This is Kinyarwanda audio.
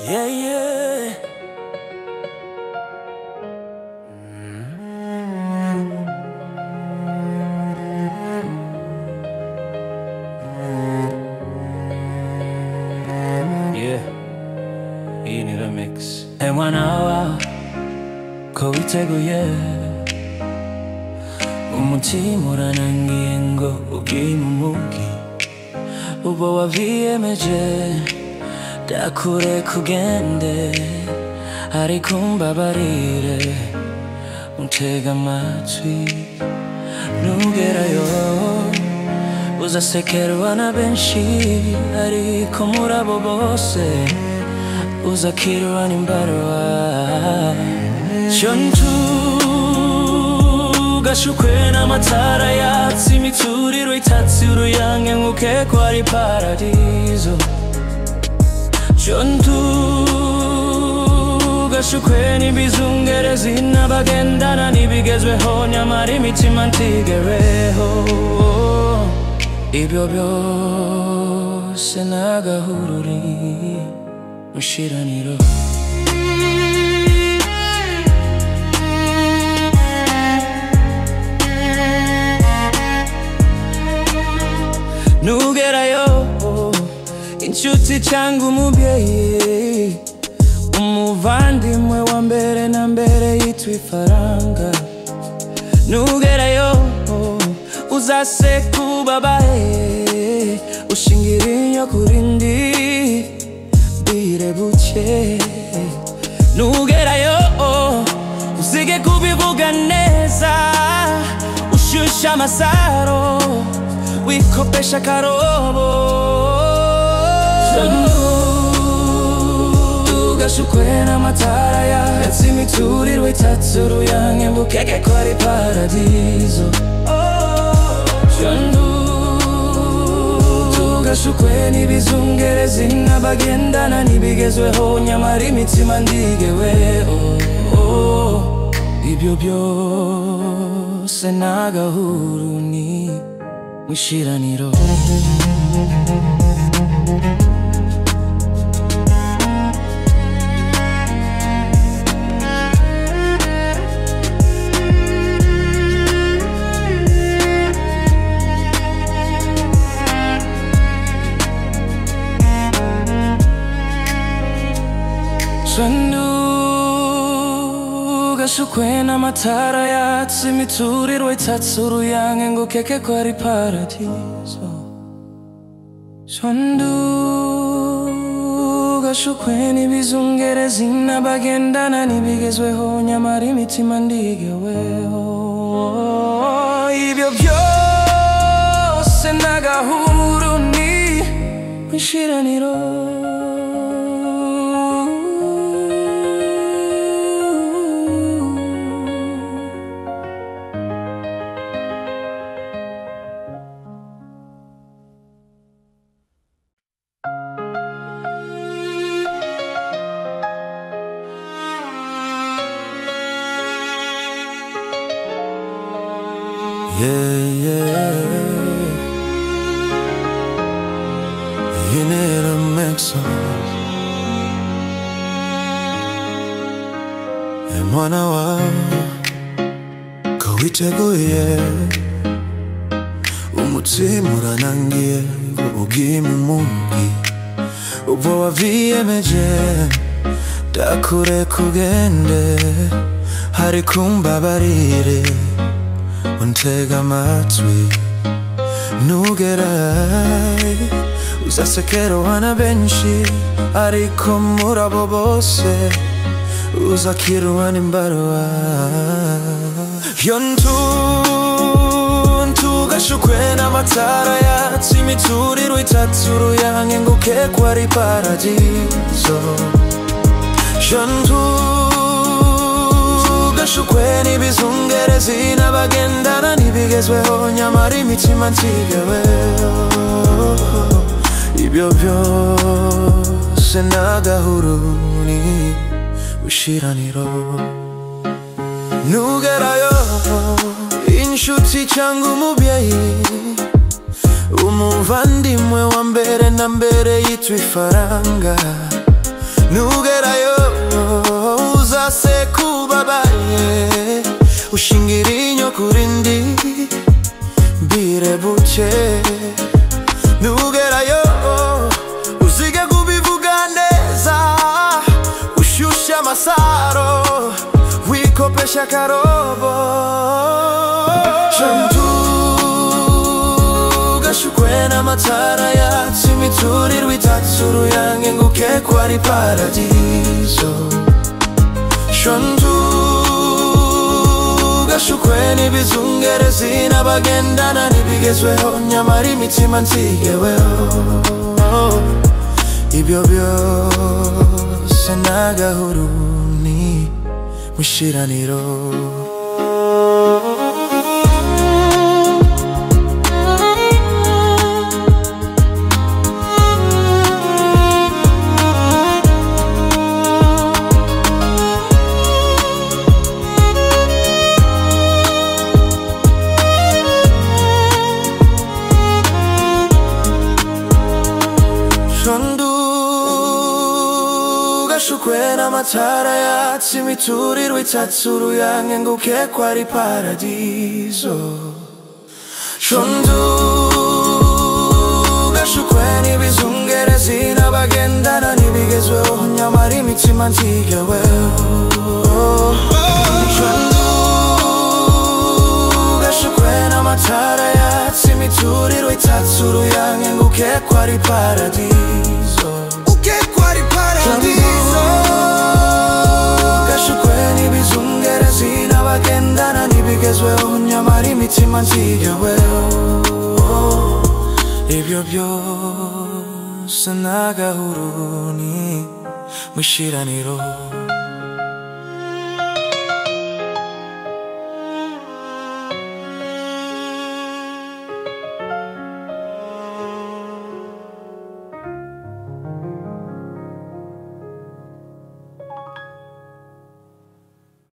Yeah, yeah. Yeah, iyi ni remix. Ewana ko witeguye umutima uranangiye ngo ubwimumugi uba waviyemeje dakure kugende ariko umbabarire untega amatwi nugerayo uzasekerwa na benshi ariko muri abo bose uzakirwa n'imbarwa gashukwe n'amatara yatse imituriro itatse uruyange nguke ko ari paradizo gashukwe n'ibizungerezi n'abagendana n'ibigezweho nyamara imitima ntigereho ibyo byose n'agahururi mushiraniro nugerayo inshuti cyangwa umubyeyi umuvandimwe wa mbere na mbere yitwa ifaranga nugerayo uzaseka ubabaye ushingira inyo kurindi bire buke nugerayo uzige kubivuga neza ushusha amasaro wikopesha karobo gashukwe n'amatara yatse imituriro itatse uruyange mbukeke ko ari paradizo gashukwe n'ibizungerezi n'abagendana n'ibigezweho nyamara imitima ndigeweho ibyo byose n'agahuru ni mwishiraniro gashukwe n'amatara yatse imituriro itatse uruyange ngukeke ko ari paradizo gashukwe n'ibizungerezi n'abagendana n'ibigezweho nyamara imitima ndigeweho ibyo byose n'agahuru ni mwishiraniro Yeah, yeah. You need to make some. Mwana wa ko witeguye umutima uranangiye ngo ubwimumugi uba waviyemeje dakure kugende ariko umbabarire untega amatwi nugerayo uzasekerwa na benshi ariko muri abo bose uzakirwa n'imbarwa gashukwe n'amatara yatse imituriro itatse uruyange nguke ko ari paradizo gashukwe n'ibizungerezi n'abagendana n'ibigezweho nyamara imitima ntigeweho ibyo byose n'agahuru ni ushiraniro nugerayo inshuti cyangwa umubyeyi umuvandimwe wa mbere na mbere yitwa ifaranga nugerayo uzase kubabaye ushingira inyo kurindi bire buke nugerayo uzige kubivuga neza ushushe amasaro wikopesha akarobo shukwe n'amatara yatse imiturirwa itatse uruyange nguke ko ari paradizo shukwe n'ibizungerezi n'abagendana ntibigezweho nyamara imitima nsigeweho ibyo byose n'agahuru ni mushiraniro shukwe n'amatara yatse imiturirwa itatse uruyange nguke ko ari paradizo shukwe n'ibizungerezi n'abagendana ntibigezweho nyamara imitima nsigeweho shukwe n'amatara yatse imiturirwa itatse uruyange nguke ko ari paradizo gashukwe n'ibizungerezi n'abagendana ntibigezweho nyamara imitima nsigeweho ibyo byose n'agahuru ni mushiraniro